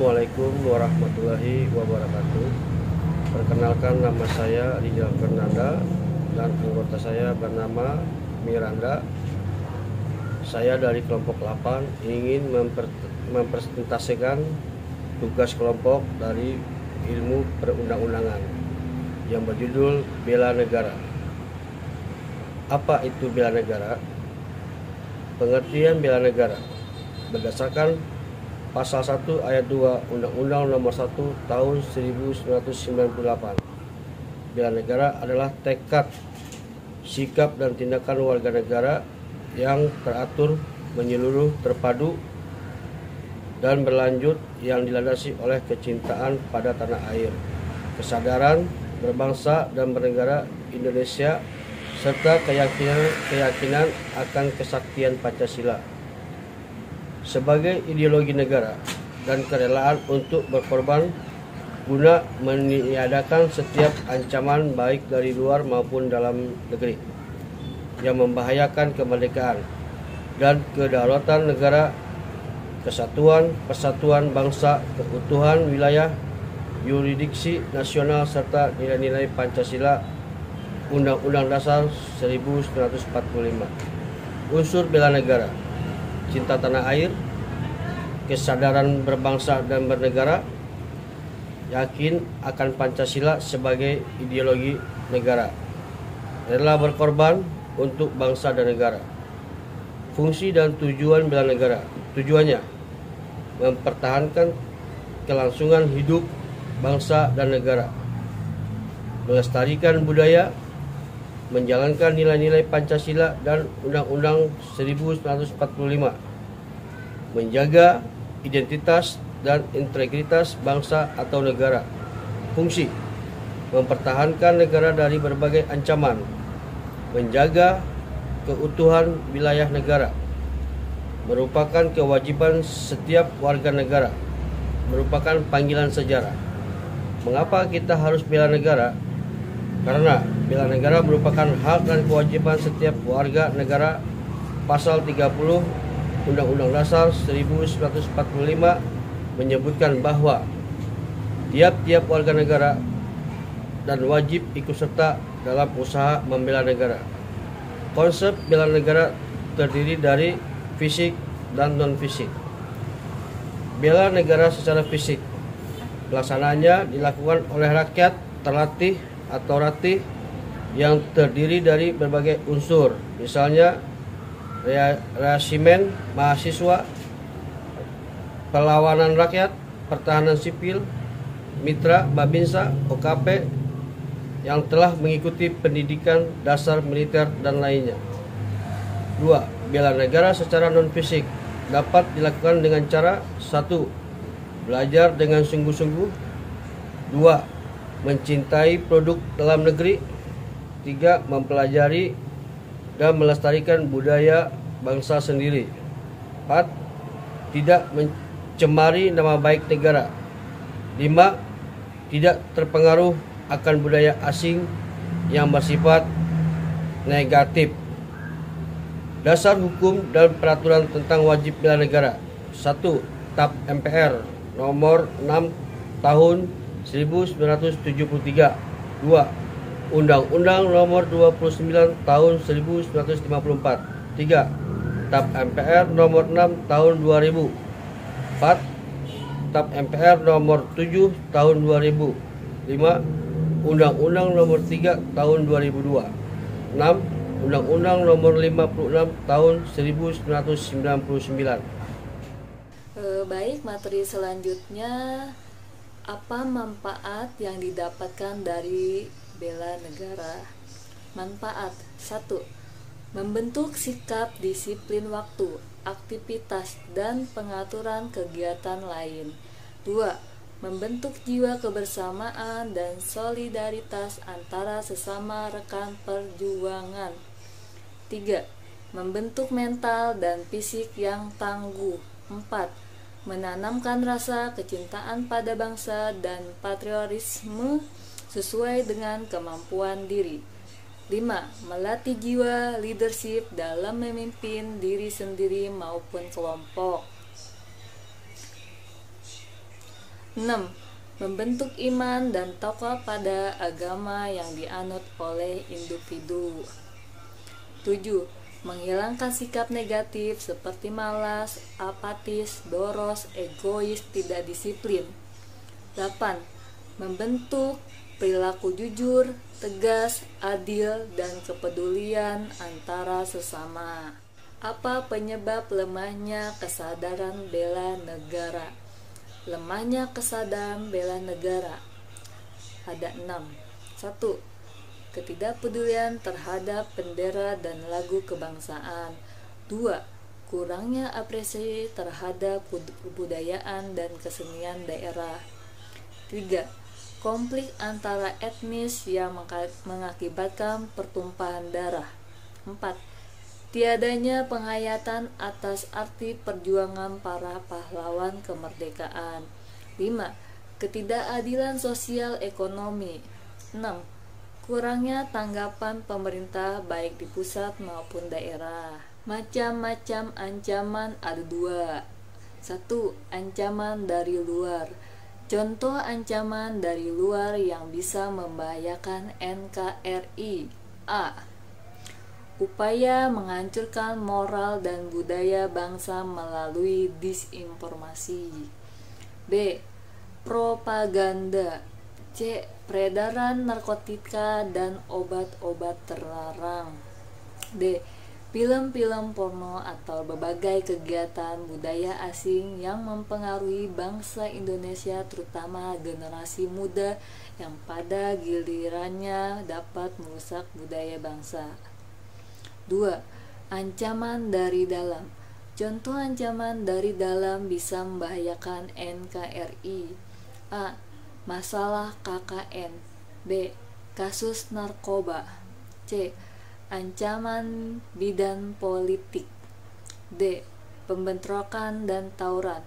Assalamualaikum warahmatullahi wabarakatuh. Perkenalkan, nama saya Rijal Fernanda dan anggota saya bernama Miranda. Saya dari kelompok 8 ingin mempresentasikan tugas kelompok dari ilmu perundang-undangan yang berjudul Bela Negara. Apa itu bela negara? Pengertian bela negara berdasarkan Pasal 1 Ayat 2 Undang-Undang Nomor 1 Tahun 1998. Bela negara adalah tekad, sikap dan tindakan warga negara yang teratur, menyeluruh, terpadu, dan berlanjut yang dilandasi oleh kecintaan pada tanah air, kesadaran berbangsa dan bernegara Indonesia, serta keyakinan akan kesaktian Pancasila sebagai ideologi negara dan kerelaan untuk berkorban guna meniadakan setiap ancaman baik dari luar maupun dalam negeri yang membahayakan kemerdekaan dan kedaulatan negara, kesatuan, persatuan bangsa, keutuhan wilayah, yurisdiksi nasional serta nilai-nilai Pancasila, Undang-Undang Dasar 1945. Unsur bela negara: cinta tanah air, kesadaran berbangsa dan bernegara, yakin akan Pancasila sebagai ideologi negara, rela berkorban untuk bangsa dan negara. Fungsi dan tujuan bela negara: tujuannya mempertahankan kelangsungan hidup bangsa dan negara, melestarikan budaya, menjalankan nilai-nilai Pancasila dan Undang-Undang 1945, menjaga identitas dan integritas bangsa atau negara. Fungsi: mempertahankan negara dari berbagai ancaman, menjaga keutuhan wilayah negara, merupakan kewajiban setiap warga negara, merupakan panggilan sejarah. Mengapa kita harus bela negara? Karena bela negara merupakan hak dan kewajiban setiap warga negara. Pasal 30 Undang-Undang Dasar 1945 menyebutkan bahwa tiap-tiap warga negara dan wajib ikut serta dalam usaha membela negara. Konsep bela negara terdiri dari fisik dan non-fisik. Bela negara secara fisik, pelaksanaannya dilakukan oleh rakyat terlatih atau ratih yang terdiri dari berbagai unsur, misalnya resimen mahasiswa, perlawanan rakyat, pertahanan sipil, mitra, babinsa, OKP yang telah mengikuti pendidikan dasar militer dan lainnya. 2. Bela negara secara non-fisik dapat dilakukan dengan cara: 1. Belajar dengan sungguh-sungguh. 2. Mencintai produk dalam negeri. 3. Mempelajari dan melestarikan budaya bangsa sendiri. 4. Tidak mencemari nama baik negara. 5. Tidak terpengaruh akan budaya asing yang bersifat negatif. Dasar hukum dan peraturan tentang wajib bela negara: 1. TAP MPR nomor 6 tahun 1973. 2. Undang-Undang nomor 29 tahun 1954. 3. TAP MPR nomor 6 tahun 2000. 4. TAP MPR nomor 7 tahun 2000. 5. Undang-Undang nomor 3 tahun 2002. 6. Undang-Undang nomor 56 tahun 1999. Baik, materi selanjutnya, apa manfaat yang didapatkan dari bela negara? Manfaat: 1. Membentuk sikap disiplin waktu, aktivitas, dan pengaturan kegiatan lain. 2. Membentuk jiwa kebersamaan dan solidaritas antara sesama rekan perjuangan. 3. Membentuk mental dan fisik yang tangguh. 4. Menanamkan rasa kecintaan pada bangsa dan patriotisme sesuai dengan kemampuan diri. 5. Melatih jiwa leadership dalam memimpin diri sendiri maupun kelompok. 6. Membentuk iman dan takwa pada agama yang dianut oleh individu. 7. Menghilangkan sikap negatif seperti malas, apatis, boros, egois, tidak disiplin. 8. Membentuk perilaku jujur, tegas, adil, dan kepedulian antara sesama. Apa penyebab lemahnya kesadaran bela negara? Lemahnya kesadaran bela negara ada 6. 1. Ketidakpedulian terhadap bendera dan lagu kebangsaan. 2. Kurangnya apresiasi terhadap kebudayaan dan kesenian daerah. 3. Konflik antara etnis yang mengakibatkan pertumpahan darah. 4. Tiadanya penghayatan atas arti perjuangan para pahlawan kemerdekaan. 5. Ketidakadilan sosial ekonomi. 6. Kurangnya tanggapan pemerintah baik di pusat maupun daerah. Macam-macam ancaman ada 2. 1. Ancaman dari luar. Contoh ancaman dari luar yang bisa membahayakan NKRI. A. Upaya menghancurkan moral dan budaya bangsa melalui disinformasi. B. Propaganda. C. Peredaran narkotika dan obat-obat terlarang. D. Film-film porno atau berbagai kegiatan budaya asing yang mempengaruhi bangsa Indonesia, terutama generasi muda yang pada gilirannya dapat merusak budaya bangsa. 2. Ancaman dari dalam. Contoh ancaman dari dalam bisa membahayakan NKRI. A. Masalah KKN. B. Kasus narkoba. C. Ancaman bidan politik. D. Pembentrokan dan tawuran.